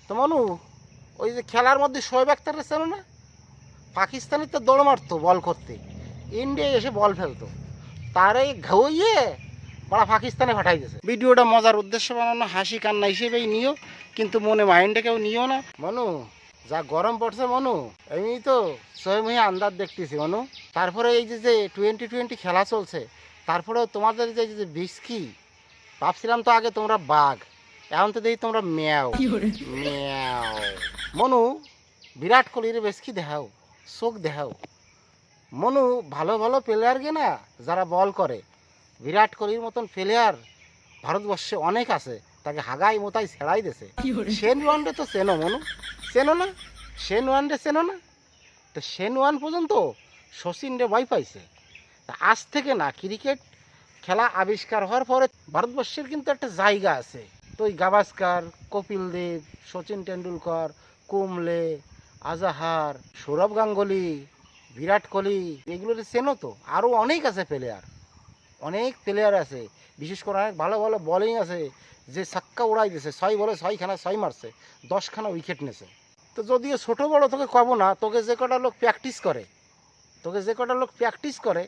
তো মনু, ওই যে খেলার মধ্যে শোয়েব আখতার চেনো না? পাকিস্তানি তো দৌড় মারতো বল করতে, ইন্ডিয়া এসে বল ফেলতো, তারে ঘুইয়ে বড়া পাকিস্তানে পাঠাই দিয়েছে। ভিডিওটা মজার উদ্দেশ্যে বানানো, হাসি কান্না হিসেবেই নিও, কিন্তু মনে মাইন্ডে কেউ নিও না। মনু, যা গরম পড়ছে মনু, এমনি তো সোয়েমই আন্দাজ দেখতেছি মনু। তারপরে এই যে 2020 খেলা চলছে, তারপরে তোমাদের যে বিস্কি, ভাবছিলাম তো আগে তোমরা বাঘ, এখন তো দেখি তোমরা ম্যাও ম্যাও। মনু, বিরাট কোহলির বেশকি দেখাও, চোখ দেখাও মনু। ভালো ভালো প্লেয়ারকে না যারা বল করে, বিরাট কোহলির মতন প্লেয়ার ভারতবর্ষে অনেক আছে, তাকে হাগাই মোতাই ছেড়াই দিয়েছে। শেন ওয়ানডে তো চেনো মনু? চেনো না? শেন ওয়ানডে চেনো না? তো শেন ওয়ান পর্যন্ত শচীন রে ভয় পাইছে। তা আজ থেকে না, ক্রিকেট খেলা আবিষ্কার হওয়ার পরে ভারতবর্ষের কিন্তু একটা জায়গা আছে। তো ওই গাভাস্কার, কপিল দেব, সচিন টেন্ডুলকর, কুমলে, আজাহার, সৌরভ গাঙ্গুলি, বিরাট কোহলি, এগুলোতে চেনো তো? আরও অনেক আছে প্লেয়ার, অনেক প্লেয়ার আছে, বিশেষ করে অনেক ভালো ভালো বলিং আছে, যে ছক্কা উড়াই দিয়েছে, 6 বলে 6খানা 6 মারছে, 10খানা উইকেট নিয়েছে। তো যদিও ছোটো বড় তোকে কব না, তোকে যে কটা লোক প্র্যাকটিস করে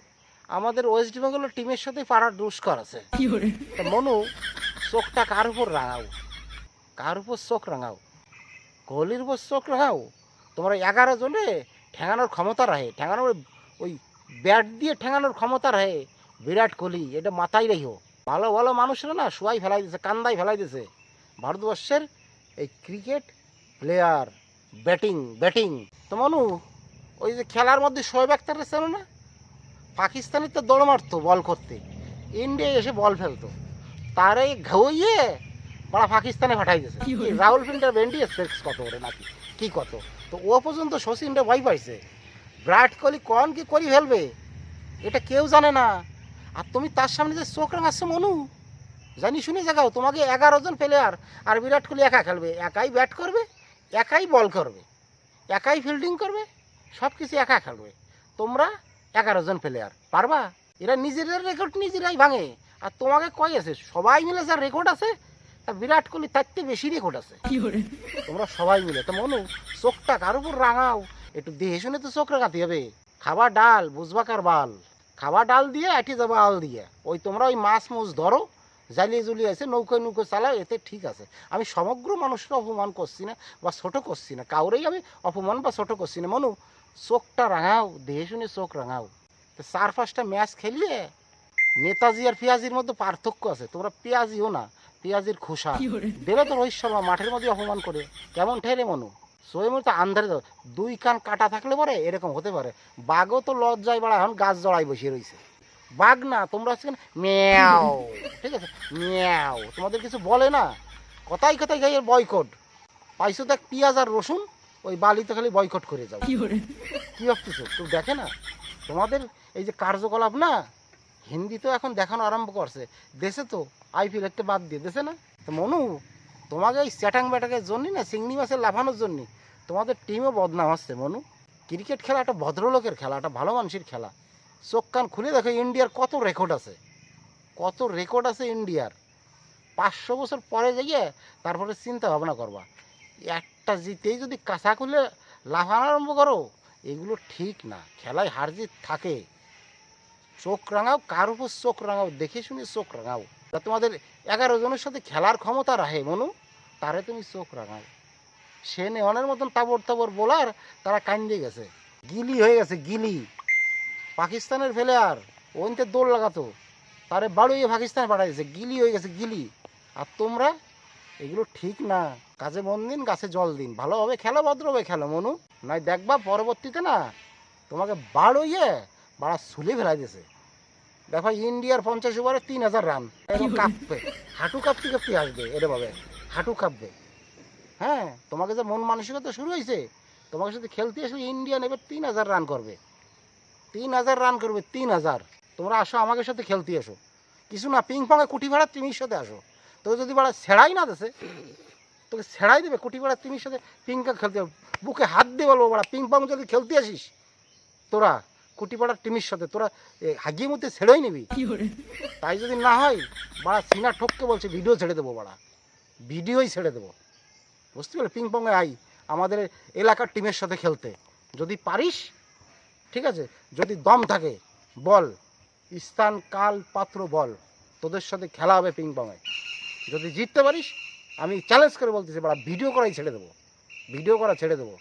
আমাদের ওয়েস্ট বেঙ্গলের টিমের সাথে পাড়ার দুষ্কর আছে। তো মনু, চোখটা কার উপর রাঙাও, কার উপর চোখ রাঙাও? কোহলির উপর চোখ রাঙাও। তোমরা 11 জনে ঠেঙানোর ক্ষমতা রাখে, ঠেঙানোর ওই ব্যাট দিয়ে ঠেঙানোর ক্ষমতা রাখে বিরাট কোহলি, এটা মাথায় রেখো। ভালো ভালো মানুষরা না শুয়াই ফেলাই দিয়েছে, কান্দাই ফেলাই দিয়েছে ভারতবর্ষের এই ক্রিকেট প্লেয়ার। ব্যাটিং তো মনু, ওই যে খেলার মধ্যে শোয়েব আখতার চেনো না? পাকিস্তানি তো দৌড় মারতো বল করতে, ইন্ডিয়া এসে বল ফেলতো, তারে ঘুইয়ে বড়া পাকিস্তানে পাঠাই দিয়েছে। রাহুল ফিল্ডার ভেন্ডি সেক্স কত ওরে নাকি কি কত, তো ও পর্যন্ত শচীন রে ভয় পাইছে। বিরাট কোহলি কন কি করি ফেলবে এটা কেউ জানে না, আর তুমি তার সামনে যে চোখ রাঙাচ্ছ মনু, জানি শুনে জাগাও। তোমাকে 11 জন প্লেয়ার, আর বিরাট কোহলি একা খেলবে, একাই ব্যাট করবে, একাই বল করবে, একাই ফিল্ডিং করবে, সব কিছু একা খেলবে। তোমরা 11 জন প্লেয়ার পারবা? এরা নিজেদের রেকর্ড নিজেরাই ভাঙে, আর তোমাকে কয় আছে সবাই মিলে যার রেকর্ড আছে, তা বিরাট কোহলি তার চেয়ে বেশি রেকর্ড আছে। তোমরা সবাই মিলে তো মনু, চোখটা কার উপর রাঙাও, একটু দেখে শুনে তো চোখ রাঙাতে হবে। খাবা ডাল বুঝবাকার বাল, খাবা ডাল দিয়ে আটি যাবো আল দিয়ে। ওই তোমরা ওই মাছ মুছ ধরো, জ্বালিয়ে জুলিয়ে আছে, নৌকো চালাও, এতে ঠিক আছে। আমি সমগ্র মানুষকে অপমান করছি না বা ছোট করছি না, কাউরেই আমি অপমান বা ছোট করছি না। মনু, চোখটা রাঙাও, দেখে শুনে চোখ রাঙাও। তো 4-5টা ম্যাচ খেলিয়ে নেতাজি আর পেঁয়াজির মধ্যে পার্থক্য আছে। তোমরা পেঁয়াজিও না, পেঁয়াজির খোসা। বেরো তো রোহিত শর্মা মাঠের মধ্যে অপমান করে, কেমন ঠেলে মনু? সোয়েমর তো আন্ধারে 2 কান কাটা থাকলে পরে এরকম হতে পারে। বাঘও তো লজ্জায় বাড়া এখন গাছ জড়াই বসিয়ে রয়েছে। বাঘ না, তোমরা হচ্ছে ম্যাও, ঠিক আছে ম্যাও, তোমাদের কিছু বলে না, কথাই গাইয়ের বয়কট পাইছো। দেখ পেঁয়াজ আর রসুন ওই বালিতে খালি বয়কট করে যাও। কি ভাবতেছো কেউ দেখে না তোমাদের এই যে কার্যকলাপ? না, হিন্দিতেও এখন দেখানো আরম্ভ করছে দেশে, তো আইপিএল একটা বাদ দিয়ে দেশে না। তো মনু, তোমাকে এই চ্যাটাং ব্যাটাকের জন্যই না, চিংড়ি মাছের লাফানোর জন্যই তোমাদের টিমও বদনাম হচ্ছে মনু। ক্রিকেট খেলা একটা ভদ্রলোকের খেলা, একটা ভালো মানুষের খেলা। চোখ কান খুলে দেখো ইন্ডিয়ার কত রেকর্ড আছে ইন্ডিয়ার। 500 বছর পরে যাইয়ে তারপরে চিন্তা ভাবনা করবা। একটা জিতেই যদি কাঁচা খুলে লাফানো আরম্ভ করো, এগুলো ঠিক না। খেলায় হার জিত থাকে। চোখ রাঙাও, কার উপর চোখ রাঙাও, দেখে শুনে চোখ রাঙাও। তা তোমাদের 11 জনের সাথে খেলার ক্ষমতা রাখে মনু, তারে তুমি চোখ রাঙাও। সেন অনের মতন তাবর বোলার, তারা কান্দে গেছে, গিলি হয়ে গেছে গিলি। পাকিস্তানের প্লেয়ার ওইতে দৌড় লাগাতো, তারে বাড়িয়ে পাকিস্তানে পাঠাইছে, গিলি হয়ে গেছে গিলি। আর তোমরা, এগুলো ঠিক না। কাজে মন দিন, গাছে জল দিন, ভালোভাবে খেলো, ভদ্রভাবে খেলো মনু, নয় দেখবা পরবর্তীতে না তোমাকে বাড়িয়ে ছুলে ফেলাই দিয়েছে। দেখো ইন্ডিয়ার 50 ওভারে 3000 রান, এবং কাঁপবে, হাঁটু কাঁপতে আসবে, এটা ভাবে হাঁটু কাঁপবে। হ্যাঁ, তোমাকে যে মন মানসিকতা শুরু হয়েছে, তোমাকে সাথে খেলতে আসলে ইন্ডিয়া নেবে 3000 রান করবে, 3000। তোমরা আসো আমাদের সাথে খেলতে আসো, কিছু না পিং পঙে কুটি ভাড়া টিমির সাথে আসো। তো যদি বাড়া ছেড়াই না দেশে, তোকে ছেড়াই দেবে কুটি ভাড়া টিমির সাথে পিংপং খেলতে, বুকে হাত দিয়ে বলবো বাড়া পিং পং যদি খেলতে আসিস তোরা কুটিপাড়ার টিমের সাথে, তোরা হাগিয়ে মধ্যে ছেড়েই নিবি। তাই যদি না হয় বাড়া সিনা ঠককে বলছে ভিডিও ছেড়ে দেবো, ভিডিওই ছেড়ে দেবো। বুঝতে পারলে পিং পংয়ে আই আমাদের এলাকার টিমের সাথে খেলতে, যদি পারিস ঠিক আছে, যদি দম থাকে বল, স্থান কাল পাত্র বল, তোদের সাথে খেলা হবে পিং পংয়ে। যদি জিততে পারিস আমি চ্যালেঞ্জ করে বলতেছি বড়া ভিডিও করাই ছেড়ে দেবো, ভিডিও করা ছেড়ে দেবো।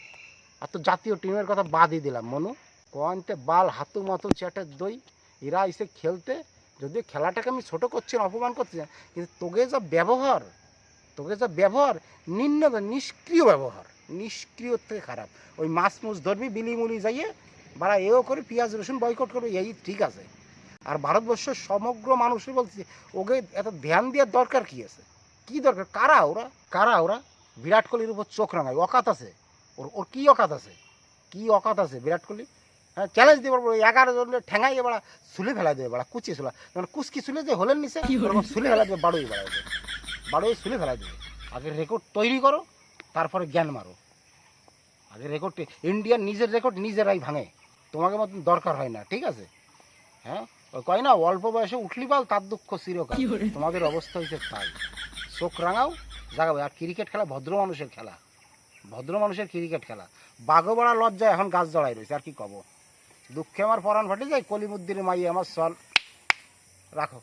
আর তো জাতীয় টিমের কথা বাদই দিলাম মনু, কোয়ান্তে বাল হাতু মাতু চ্যাটের দই, এরা এসে খেলতে, যদিও খেলাটাকে আমি ছোটো করছি না, অপমান করছি না, কিন্তু তোকে যা ব্যবহার, তোকে যা ব্যবহার নিম্ন নিষ্ক্রিয় ব্যবহার, নিষ্ক্রিয় থেকে খারাপ। ওই মাছ মুছ ধরবি বিলিমুলি যাইয়ে বাড়া এও করে পেঁয়াজ রসুন বয়কট করবে, এই ঠিক আছে। আর ভারতবর্ষের সমগ্র মানুষই বলছে ওকে এত ধ্যান দেওয়ার দরকার কী আছে, কী দরকার, কারা ওরা, কারা ওরা? বিরাট কোহলির উপর চোখ রাঙায়, অকাত আছে ওর, ওর কী অকাত আছে, কী অকাত আছে বিরাট কোহলি? হ্যাঁ চ্যালেঞ্জ দিয়ে পারবো 11 জনের ঠেঙাইয়ে বাড়া সুলে ফেলা দেবে, বাড়া কুচি সুলা, মানে কুচকি সুলে যে হলেন নিচে ওরকম সুলে ফেলা দেবে, বাড়োই বাড়া দেবে, বাড়োই সুলে ফেলা দেবে। আগে রেকর্ড তৈরি করো, তারপরে জ্ঞান মারো। আগে রেকর্ড, ইন্ডিয়ার নিজের রেকর্ড নিজেরাই ভাঙে, তোমাকে মতন দরকার হয় না, ঠিক আছে? হ্যাঁ ওই কয় না অল্প বয়সে উঠলি বাল তার দুঃখ চিরকাল, তোমাদের অবস্থা হয়েছে তাই। চোখ রাঙাও জাগাবে। আর ক্রিকেট খেলা ভদ্র মানুষের খেলা, ভদ্র মানুষের ক্রিকেট খেলা। বাঘবাড়া লজ্জায় এখন গাছ জড়াই রয়েছে, আর কি কব। দুঃখে আমার পরাণ ফাটে যায়, কলিমুদ্দিনের মাইয়ে আমার চল রাখো।